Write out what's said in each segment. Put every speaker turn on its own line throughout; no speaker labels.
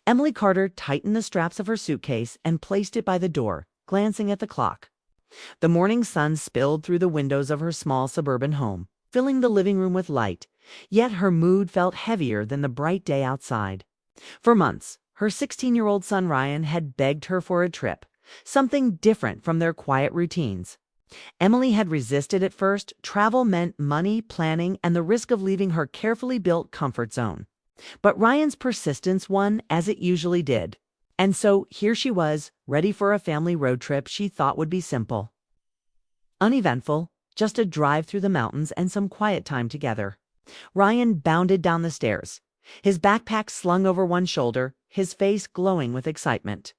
Emily Carter tightened the straps of her suitcase and placed it by the door, glancing at the clock. The morning sun spilled through the windows of her small suburban home, filling the living room with light, yet her mood felt heavier than the bright day outside. For months, her 16-year-old son Ryan had begged her for a trip, something different from their quiet routines. Emily had resisted at first. Travel meant money, planning, and the risk of leaving her carefully built comfort zone. But Ryan's persistence won, as it usually did. And so here she was, ready for a family road trip she thought would be simple. Uneventful, just a drive through the mountains and some quiet time together. Ryan bounded down the stairs, his backpack slung over one shoulder, his face glowing with excitement.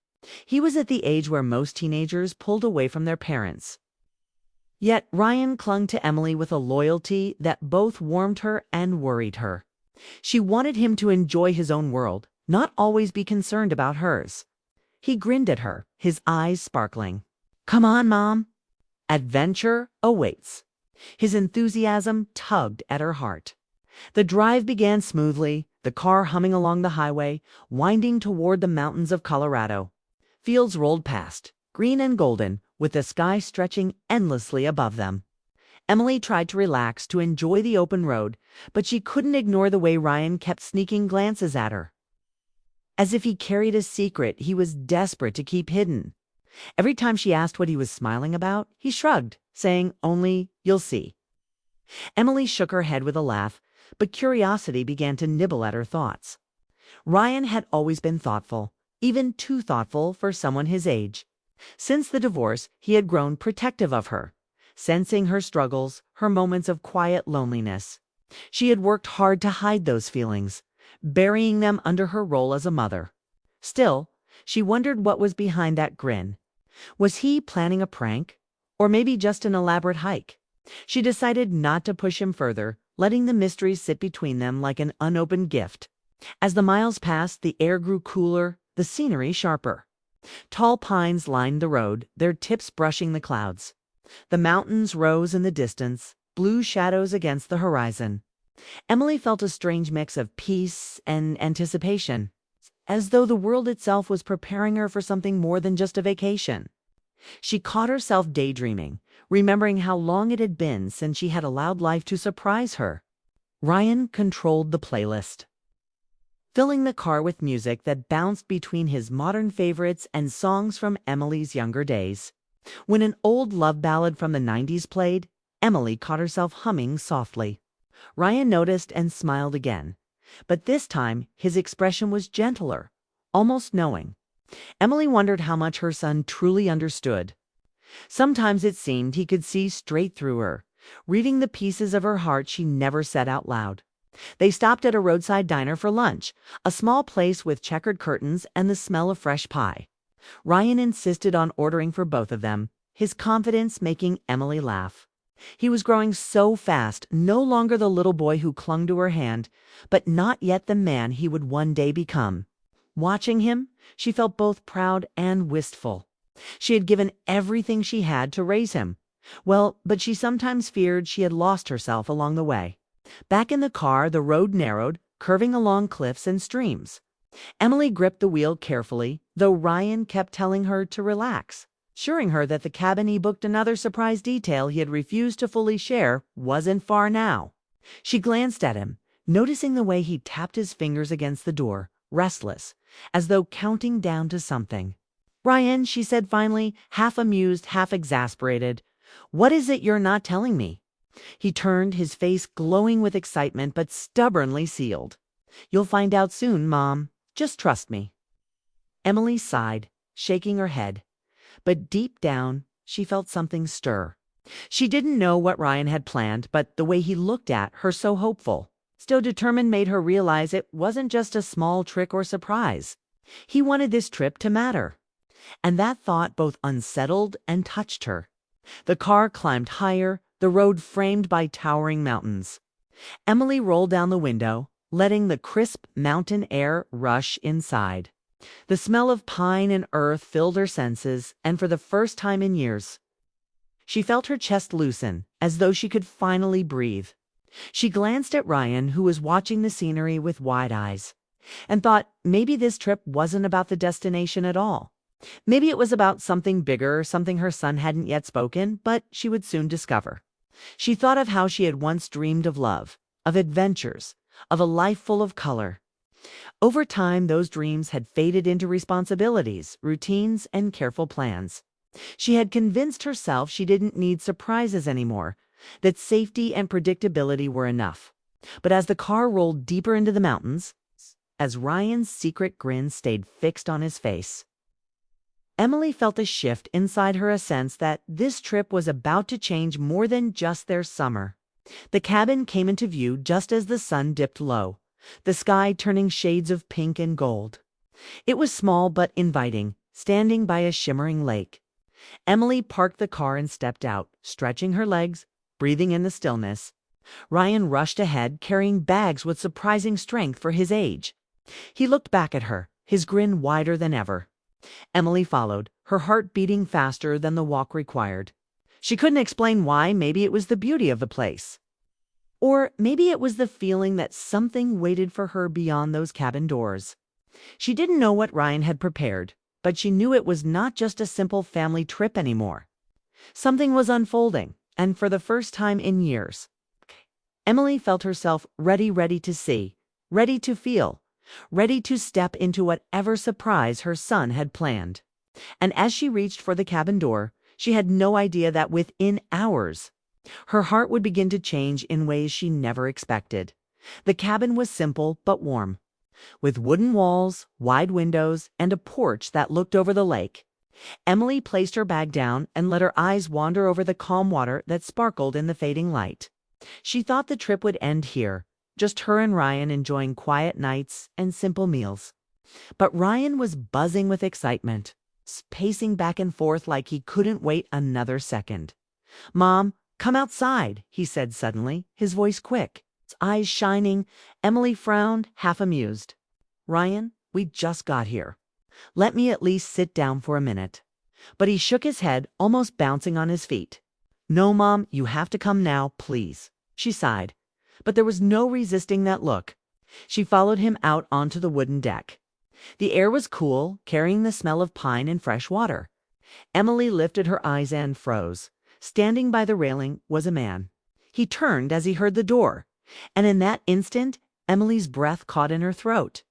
He was at the age where most teenagers pulled away from their parents. Yet Ryan clung to Emily with a loyalty that both warmed her and worried her. She wanted him to enjoy his own world, not always be concerned about hers. He grinned at her, his eyes sparkling. "Come on, Mom. Adventure awaits." His enthusiasm tugged at her heart. The drive began smoothly, the car humming along the highway, winding toward the mountains of Colorado. Fields rolled past, green and golden, with the sky stretching endlessly above them. Emily tried to relax, to enjoy the open road, but she couldn't ignore the way Ryan kept sneaking glances at her. As if he carried a secret he was desperate to keep hidden. Every time she asked what he was smiling about, he shrugged, saying only, "You'll see." Emily shook her head with a laugh, but curiosity began to nibble at her thoughts. Ryan had always been thoughtful, even too thoughtful for someone his age. Since the divorce, he had grown protective of her, sensing her struggles, her moments of quiet loneliness. She had worked hard to hide those feelings, burying them under her role as a mother. Still, she wondered what was behind that grin. Was he planning a prank? Or maybe just an elaborate hike? She decided not to push him further, letting the mystery sit between them like an unopened gift. As the miles passed, the air grew cooler, the scenery sharper. Tall pines lined the road, their tips brushing the clouds. The mountains rose in the distance, blue shadows against the horizon. Emily felt a strange mix of peace and anticipation, as though the world itself was preparing her for something more than just a vacation. She caught herself daydreaming, remembering how long it had been since she had allowed life to surprise her. Ryan controlled the playlist, filling the car with music that bounced between his modern favorites and songs from Emily's younger days. When an old love ballad from the 90s played, Emily caught herself humming softly. Ryan noticed and smiled again, but this time his expression was gentler, almost knowing. Emily wondered how much her son truly understood. Sometimes it seemed he could see straight through her, reading the pieces of her heart she never said out loud. They stopped at a roadside diner for lunch, a small place with checkered curtains and the smell of fresh pie. Ryan insisted on ordering for both of them, his confidence making Emily laugh. He was growing so fast, no longer the little boy who clung to her hand, but not yet the man he would one day become. Watching him, she felt both proud and wistful. She had given everything she had to raise him. Well, but she sometimes feared she had lost herself along the way. Back in the car, the road narrowed, curving along cliffs and streams. Emily gripped the wheel carefully, though Ryan kept telling her to relax, assuring her that the cabin he booked another surprise detail he had refused to fully share wasn't far now. She glanced at him, noticing the way he tapped his fingers against the door, restless, as though counting down to something. "Ryan," she said finally, half amused, half exasperated, "what is it you're not telling me?" He turned, his face glowing with excitement but stubbornly sealed. "You'll find out soon, Mom. Just trust me." Emily sighed, shaking her head. But deep down, she felt something stir. She didn't know what Ryan had planned, but the way he looked at her, so hopeful, still determined, made her realize it wasn't just a small trick or surprise. He wanted this trip to matter. And that thought both unsettled and touched her. The car climbed higher, the road framed by towering mountains. Emily rolled down the window, letting the crisp mountain air rush inside. The smell of pine and earth filled her senses, and for the first time in years, she felt her chest loosen, as though she could finally breathe. She glanced at Ryan, who was watching the scenery with wide eyes. and thought maybe this trip wasn't about the destination at all. Maybe it was about something bigger, something her son hadn't yet spoken, but she would soon discover. She thought of how she had once dreamed of love, of adventures, of a life full of color. Over time, those dreams had faded into responsibilities, routines, and careful plans. She had convinced herself she didn't need surprises anymore, that safety and predictability were enough. But as the car rolled deeper into the mountains, as Ryan's secret grin stayed fixed on his face, Emily felt a shift inside her, a sense that this trip was about to change more than just their summer. The cabin came into view just as the sun dipped low, the sky turning shades of pink and gold. It was small but inviting, standing by a shimmering lake. Emily parked the car and stepped out, stretching her legs, breathing in the stillness. Ryan rushed ahead, carrying bags with surprising strength for his age. He looked back at her, his grin wider than ever. Emily followed, her heart beating faster than the walk required. She couldn't explain why. Maybe it was the beauty of the place. Or maybe it was the feeling that something waited for her beyond those cabin doors. She didn't know what Ryan had prepared, but she knew it was not just a simple family trip anymore. Something was unfolding, and for the first time in years, Emily felt herself ready to see, ready to feel, ready to step into whatever surprise her son had planned. And as she reached for the cabin door, she had no idea that within hours, her heart would begin to change in ways she never expected. The cabin was simple but warm, with wooden walls, wide windows, and a porch that looked over the lake. Emily placed her bag down and let her eyes wander over the calm water that sparkled in the fading light. She thought the trip would end here, just her and Ryan enjoying quiet nights and simple meals. But Ryan was buzzing with excitement, pacing back and forth like he couldn't wait another second. "Mom, come outside," he said suddenly, his voice quick, his eyes shining. Emily frowned, half amused. "Ryan, we just got here. Let me at least sit down for a minute." But he shook his head, almost bouncing on his feet. "No, Mom, you have to come now, please." She sighed, but there was no resisting that look. She followed him out onto the wooden deck. The air was cool, carrying the smell of pine and fresh water. Emily lifted her eyes and froze. Standing by the railing was a man. He turned as he heard the door, and in that instant, Emily's breath caught in her throat.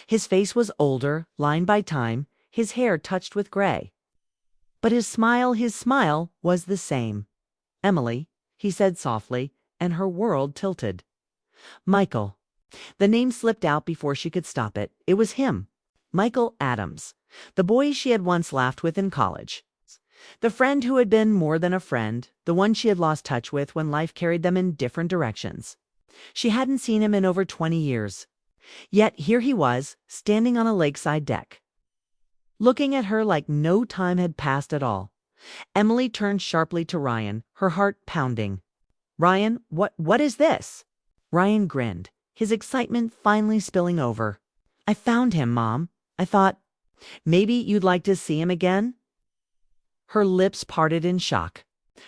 His face was older, lined by time, his hair touched with gray. But his smile was the same. "Emily," he said softly, and her world tilted. "Michael." The name slipped out before she could stop it. It was him, Michael Adams, the boy she had once laughed with in college. The friend who had been more than a friend, the one she had lost touch with when life carried them in different directions. She hadn't seen him in over 20 years. Yet here he was, standing on a lakeside deck, looking at her like no time had passed at all. Emily turned sharply to Ryan, her heart pounding. "Ryan, what is this?" Ryan grinned, his excitement finally spilling over. "I found him, Mom. I thought, maybe you'd like to see him again?" Her lips parted in shock.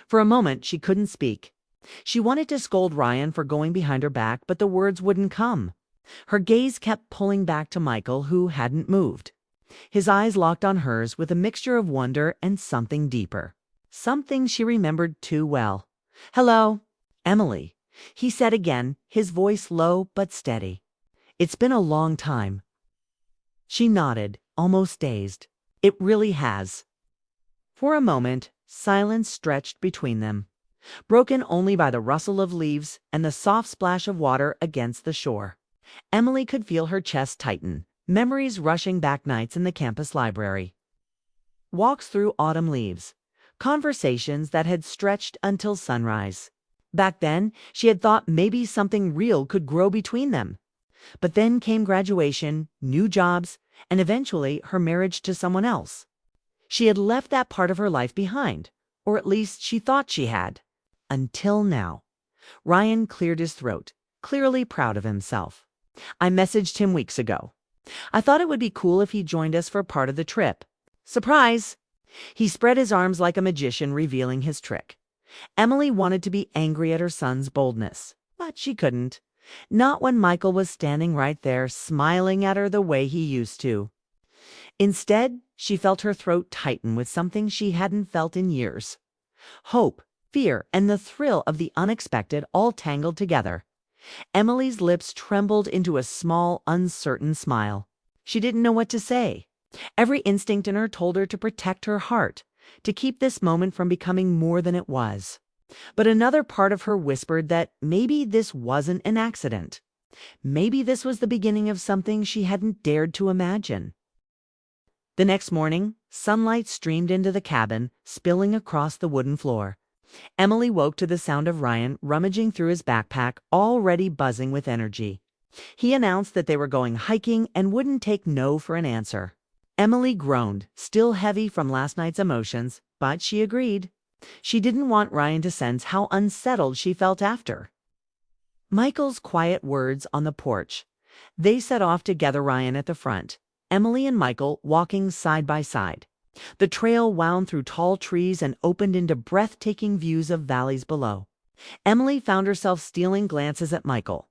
For a moment, she couldn't speak. She wanted to scold Ryan for going behind her back, but the words wouldn't come. Her gaze kept pulling back to Michael, who hadn't moved. His eyes locked on hers with a mixture of wonder and something deeper. Something she remembered too well. "Hello, Emily," he said again, his voice low but steady. "It's been a long time." She nodded, almost dazed. "It really has." For a moment, silence stretched between them, broken only by the rustle of leaves and the soft splash of water against the shore. Emily could feel her chest tighten, memories rushing back, nights in the campus library, walks through autumn leaves, conversations that had stretched until sunrise. Back then, she had thought maybe something real could grow between them. But then came graduation, new jobs, and eventually her marriage to someone else. She had left that part of her life behind, or at least she thought she had. Until now. Ryan cleared his throat, clearly proud of himself. "I messaged him weeks ago. I thought it would be cool if he joined us for part of the trip. Surprise!" He spread his arms like a magician, revealing his trick. Emily wanted to be angry at her son's boldness, but she couldn't. Not when Michael was standing right there, smiling at her the way he used to. Instead, she felt her throat tighten with something she hadn't felt in years. Hope, fear, and the thrill of the unexpected all tangled together. Emily's lips trembled into a small, uncertain smile. She didn't know what to say. Every instinct in her told her to protect her heart, to keep this moment from becoming more than it was. But another part of her whispered that maybe this wasn't an accident. Maybe this was the beginning of something she hadn't dared to imagine. The next morning, sunlight streamed into the cabin, spilling across the wooden floor. Emily woke to the sound of Ryan rummaging through his backpack, already buzzing with energy. He announced that they were going hiking and wouldn't take no for an answer. Emily groaned, still heavy from last night's emotions, but she agreed. She didn't want Ryan to sense how unsettled she felt after. Michael's quiet words on the porch. They set off to gather Ryan at the front, Emily and Michael walking side by side. The trail wound through tall trees and opened into breathtaking views of valleys below. Emily found herself stealing glances at Michael.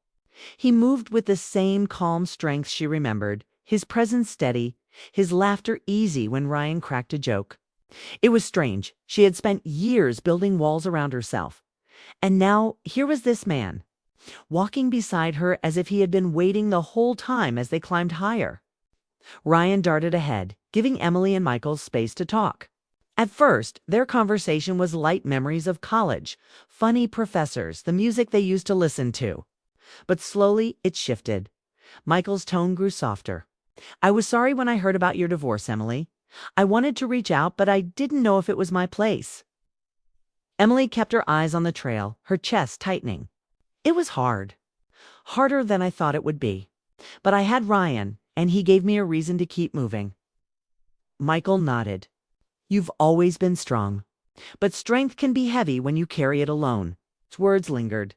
He moved with the same calm strength she remembered, his presence steady, his laughter easy when Ryan cracked a joke. It was strange. She had spent years building walls around herself. And now here was this man, walking beside her as if he had been waiting the whole time as they climbed higher. Ryan darted ahead, giving Emily and Michael space to talk. At first, their conversation was light memories of college, funny professors, the music they used to listen to. But slowly, it shifted. Michael's tone grew softer. "I was sorry when I heard about your divorce, Emily. I wanted to reach out, but I didn't know if it was my place." Emily kept her eyes on the trail, her chest tightening. "It was hard. Harder than I thought it would be. But I had Ryan, and he gave me a reason to keep moving." Michael nodded. "You've always been strong. But strength can be heavy when you carry it alone." His words lingered.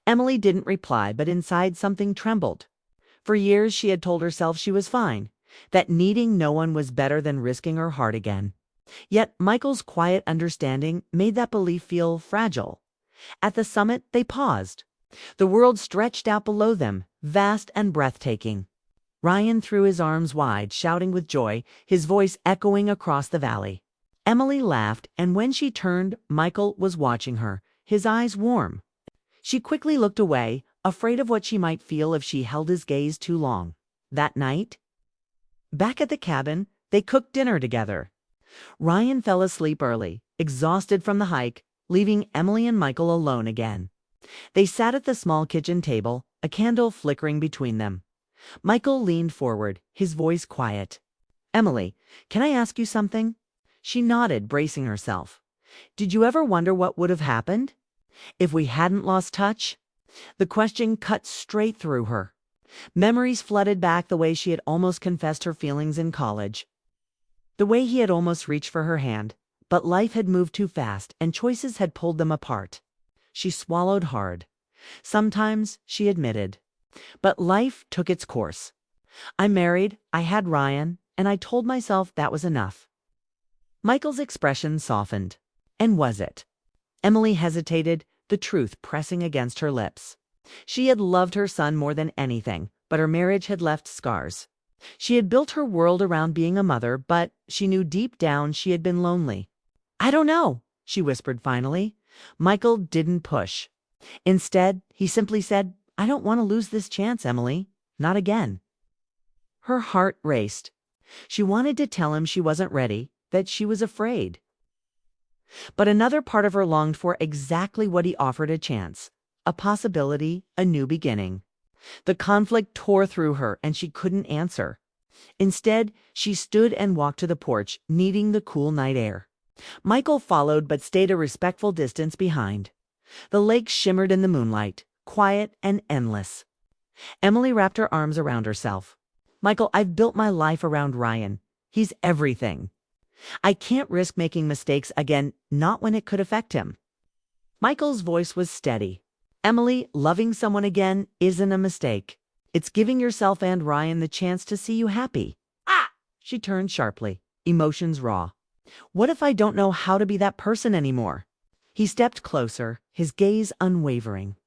Emily didn't reply, but inside something trembled. For years she had told herself she was fine, that needing no one was better than risking her heart again. Yet Michael's quiet understanding made that belief feel fragile. At the summit, they paused. The world stretched out below them, vast and breathtaking. Ryan threw his arms wide, shouting with joy, his voice echoing across the valley. Emily laughed, and when she turned, Michael was watching her, his eyes warm. She quickly looked away, afraid of what she might feel if she held his gaze too long. That night, back at the cabin, they cooked dinner together. Ryan fell asleep early, exhausted from the hike, leaving Emily and Michael alone again. They sat at the small kitchen table, a candle flickering between them. Michael leaned forward, his voice quiet. "Emily, can I ask you something?" She nodded, bracing herself. "Did you ever wonder what would have happened if we hadn't lost touch?" The question cut straight through her. Memories flooded back the way she had almost confessed her feelings in college. The way he had almost reached for her hand, but life had moved too fast and choices had pulled them apart. She swallowed hard. Sometimes, she admitted. But life took its course. I married, I had Ryan, and I told myself that was enough. Michael's expression softened. And was it? Emily hesitated, the truth pressing against her lips. She had loved her son more than anything, but her marriage had left scars. She had built her world around being a mother, but she knew deep down she had been lonely. "I don't know," she whispered finally. Michael didn't push. Instead, he simply said, "I don't want to lose this chance, Emily. Not again." Her heart raced. She wanted to tell him she wasn't ready, that she was afraid. But another part of her longed for exactly what he offered: a chance, a possibility, a new beginning. The conflict tore through her, and she couldn't answer. Instead, she stood and walked to the porch, needing the cool night air. Michael followed but stayed a respectful distance behind. The lake shimmered in the moonlight, quiet and endless. Emily wrapped her arms around herself. "Michael, I've built my life around Ryan. He's everything. I can't risk making mistakes again, not when it could affect him." Michael's voice was steady. "Emily, loving someone again isn't a mistake. It's giving yourself and Ryan the chance to see you happy." "Ah!" She turned sharply, emotions raw. "What if I don't know how to be that person anymore?" He stepped closer, his gaze unwavering.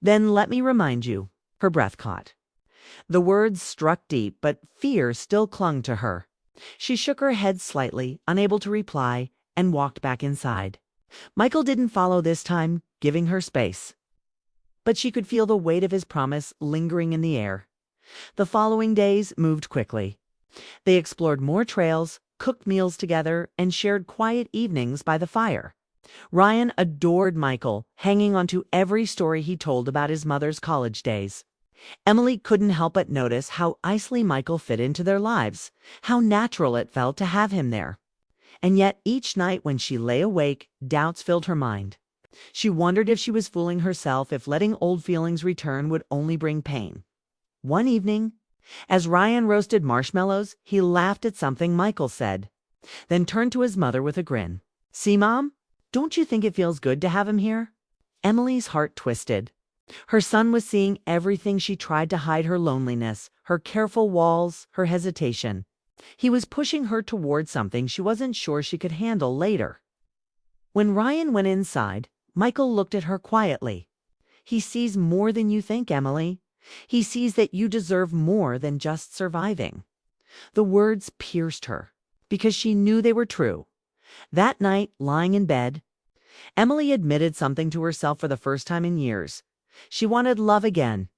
Then let me remind you. Her breath caught. The words struck deep, but fear still clung to her. She shook her head slightly, unable to reply, and walked back inside. Michael didn't follow this time, giving her space. But she could feel the weight of his promise lingering in the air. The following days moved quickly. They explored more trails, cooked meals together, and shared quiet evenings by the fire. Ryan adored Michael, hanging on to every story he told about his mother's college days. Emily couldn't help but notice how nicely Michael fit into their lives, how natural it felt to have him there. And yet each night when she lay awake, doubts filled her mind. She wondered if she was fooling herself, if letting old feelings return would only bring pain. One evening, as Ryan roasted marshmallows, he laughed at something Michael said, then turned to his mother with a grin. "See, Mom? Don't you think it feels good to have him here?" Emily's heart twisted. Her son was seeing everything she tried to hide: her loneliness, her careful walls, her hesitation. He was pushing her toward something she wasn't sure she could handle later. When Ryan went inside, Michael looked at her quietly. "He sees more than you think, Emily. He sees that you deserve more than just surviving." The words pierced her, because she knew they were true. That night, lying in bed, Emily admitted something to herself for the first time in years. She wanted love again.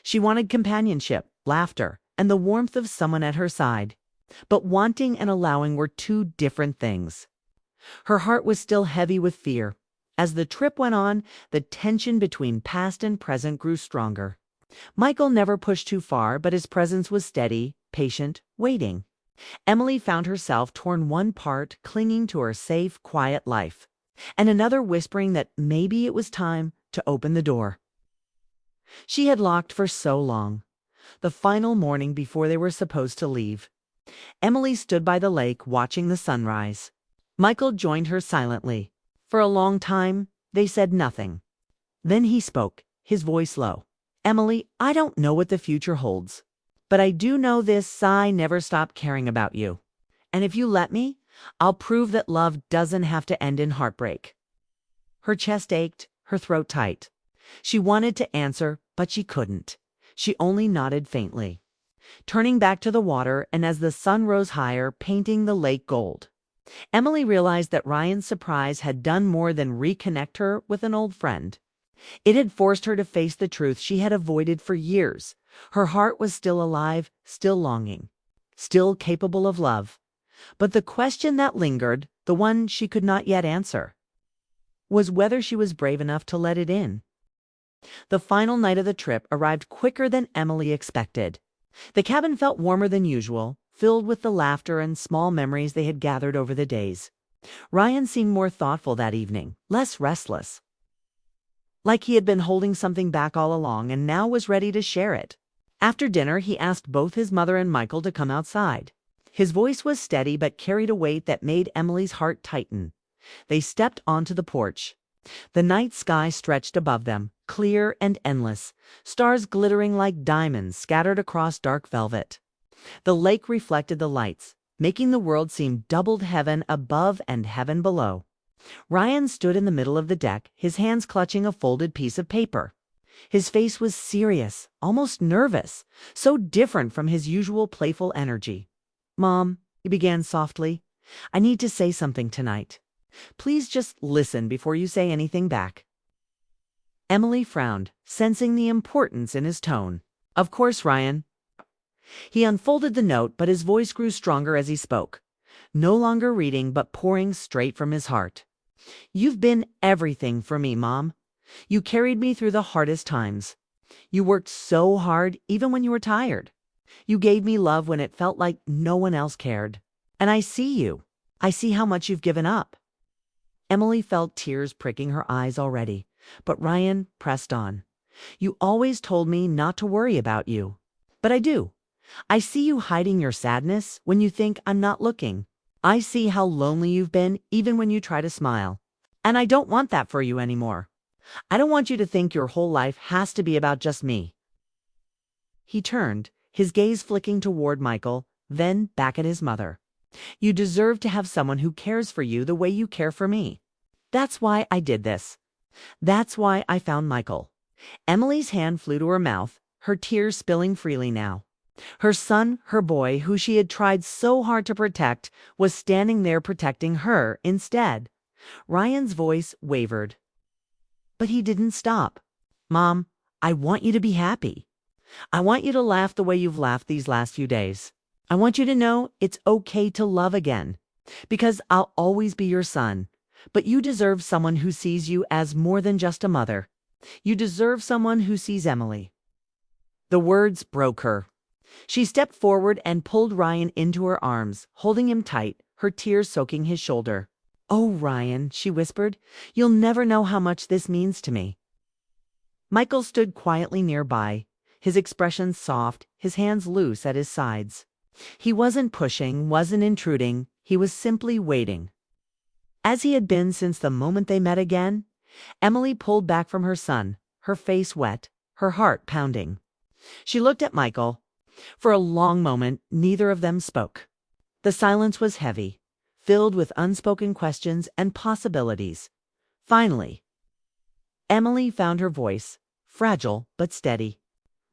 She wanted companionship, laughter, and the warmth of someone at her side. But wanting and allowing were two different things. Her heart was still heavy with fear. As the trip went on, the tension between past and present grew stronger. Michael never pushed too far, but his presence was steady, patient, waiting. Emily found herself torn: one part clinging to her safe, quiet life, and another whispering that maybe it was time to open the door she had locked for so long. The final morning before they were supposed to leave, Emily stood by the lake watching the sunrise. Michael joined her silently. For a long time, they said nothing. Then he spoke, his voice low. "Emily, I don't know what the future holds, but I do know this: I never stopped caring about you. And if you let me, I'll prove that love doesn't have to end in heartbreak." Her chest ached, her throat tight. She wanted to answer, but she couldn't. She only nodded faintly, turning back to the water, and as the sun rose higher, painting the lake gold, Emily realized that Ryan's surprise had done more than reconnect her with an old friend. It had forced her to face the truth she had avoided for years. Her heart was still alive, still longing, still capable of love. But the question that lingered, the one she could not yet answer, was whether she was brave enough to let it in. The final night of the trip arrived quicker than Emily expected. The cabin felt warmer than usual, filled with the laughter and small memories they had gathered over the days. Ryan seemed more thoughtful that evening, less restless, like he had been holding something back all along and now was ready to share it. After dinner, he asked both his mother and Michael to come outside. His voice was steady but carried a weight that made Emily's heart tighten. They stepped onto the porch. The night sky stretched above them, clear and endless, stars glittering like diamonds scattered across dark velvet. The lake reflected the lights, making the world seem doubled: heaven above and heaven below. Ryan stood in the middle of the deck, his hands clutching a folded piece of paper. His face was serious, almost nervous, so different from his usual playful energy. "Mom," he began softly, "I need to say something tonight. Please just listen before you say anything back." Emily frowned, sensing the importance in his tone. "Of course, Ryan." He unfolded the note, but his voice grew stronger as he spoke, no longer reading but pouring straight from his heart. "You've been everything for me, Mom. You carried me through the hardest times. You worked so hard even when you were tired. You gave me love when it felt like no one else cared. And I see you. I see how much you've given up." Emily felt tears pricking her eyes already, but Ryan pressed on. "You always told me not to worry about you. But I do. I see you hiding your sadness when you think I'm not looking. I see how lonely you've been even when you try to smile. And I don't want that for you anymore. I don't want you to think your whole life has to be about just me." He turned, his gaze flicking toward Michael, then back at his mother. "You deserve to have someone who cares for you the way you care for me. That's why I did this. That's why I found Michael. Emily's hand flew to her mouth, her tears spilling freely now. Her son, her boy, who she had tried so hard to protect, was standing there protecting her instead. Ryan's voice wavered. But he didn't stop. "Mom, I want you to be happy. I want you to laugh the way you've laughed these last few days. I want you to know it's okay to love again. Because I'll always be your son. But you deserve someone who sees you as more than just a mother. You deserve someone who sees Emily." The words broke her. She stepped forward and pulled Ryan into her arms, holding him tight, her tears soaking his shoulder. "Oh, Ryan," she whispered, "you'll never know how much this means to me." Michael stood quietly nearby, his expression soft, his hands loose at his sides. He wasn't pushing, wasn't intruding, he was simply waiting. As he had been since the moment they met again, Emily pulled back from her son, her face wet, her heart pounding. She looked at Michael. For a long moment, neither of them spoke. The silence was heavy, filled with unspoken questions and possibilities. Finally, Emily found her voice, fragile but steady.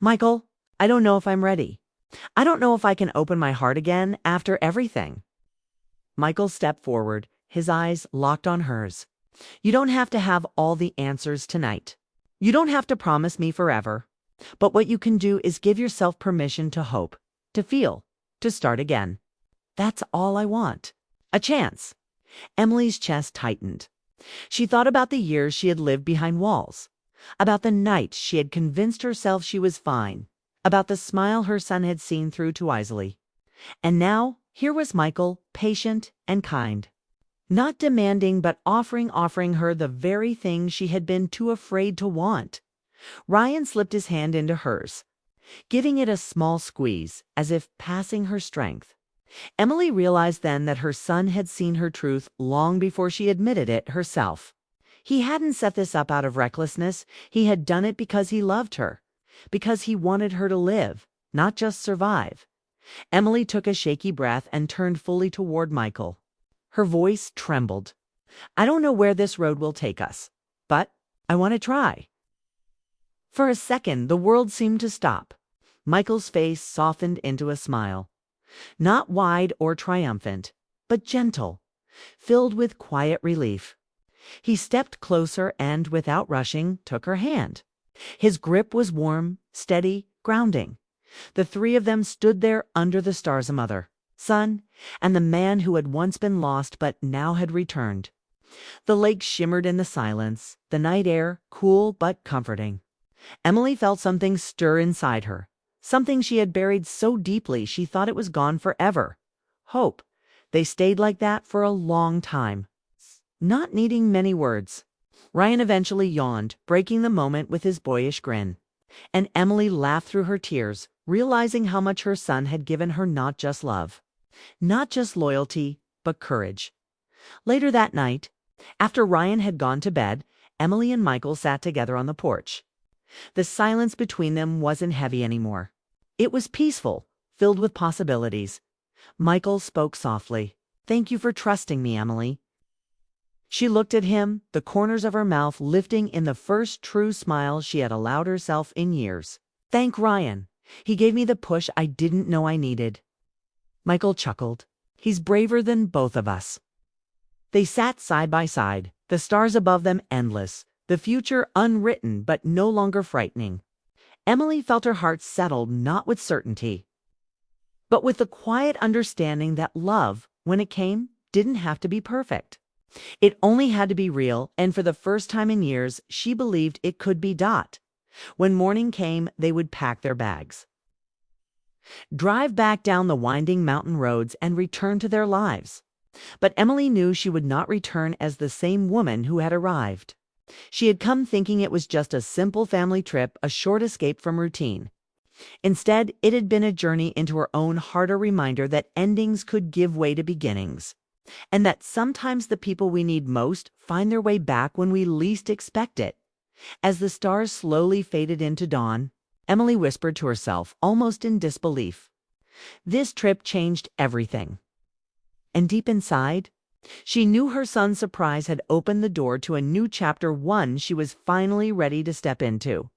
"Michael, I don't know if I'm ready. I don't know if I can open my heart again after everything." Michael stepped forward, his eyes locked on hers. "You don't have to have all the answers tonight. You don't have to promise me forever. But what you can do is give yourself permission to hope, to feel, to start again. That's all I want. A chance." Emily's chest tightened. She thought about the years she had lived behind walls, about the nights she had convinced herself she was fine, about the smile her son had seen through too easily. And now, here was Michael, patient and kind. Not demanding, but offering her the very thing she had been too afraid to want. Ryan slipped his hand into hers, giving it a small squeeze, as if passing her strength. Emily realized then that her son had seen her truth long before she admitted it herself. He hadn't set this up out of recklessness. He had done it because he loved her, because he wanted her to live, not just survive. Emily took a shaky breath and turned fully toward Michael. Her voice trembled. "I don't know where this road will take us, but I want to try." For a second, the world seemed to stop. Michael's face softened into a smile. Not wide or triumphant, but gentle, filled with quiet relief. He stepped closer and, without rushing, took her hand. His grip was warm, steady, grounding. The three of them stood there under the stars, a mother, son, and the man who had once been lost but now had returned. The lake shimmered in the silence, the night air cool but comforting. Emily felt something stir inside her, something she had buried so deeply she thought it was gone forever. Hope. They stayed like that for a long time, not needing many words. Ryan eventually yawned, breaking the moment with his boyish grin. And Emily laughed through her tears, realizing how much her son had given her, not just love, not just loyalty, but courage. Later that night, after Ryan had gone to bed, Emily and Michael sat together on the porch. The silence between them wasn't heavy anymore. It was peaceful, filled with possibilities. Michael spoke softly. "Thank you for trusting me, Emily." She looked at him, the corners of her mouth lifting in the first true smile she had allowed herself in years. "Thank Ryan. He gave me the push I didn't know I needed." Michael chuckled. "He's braver than both of us." They sat side by side, the stars above them endless, the future unwritten but no longer frightening. Emily felt her heart settled, not with certainty, but with the quiet understanding that love, when it came, didn't have to be perfect. It only had to be real, and for the first time in years, she believed it could be. When morning came, they would pack their bags, drive back down the winding mountain roads, and return to their lives. But Emily knew she would not return as the same woman who had arrived. She had come thinking it was just a simple family trip, a short escape from routine. Instead, it had been a journey into her own harder reminder that endings could give way to beginnings, and that sometimes the people we need most find their way back when we least expect it. As the stars slowly faded into dawn, Emily whispered to herself, almost in disbelief, "This trip changed everything." And deep inside, She knew her son's surprise had opened the door to a new chapter, one she was finally ready to step into.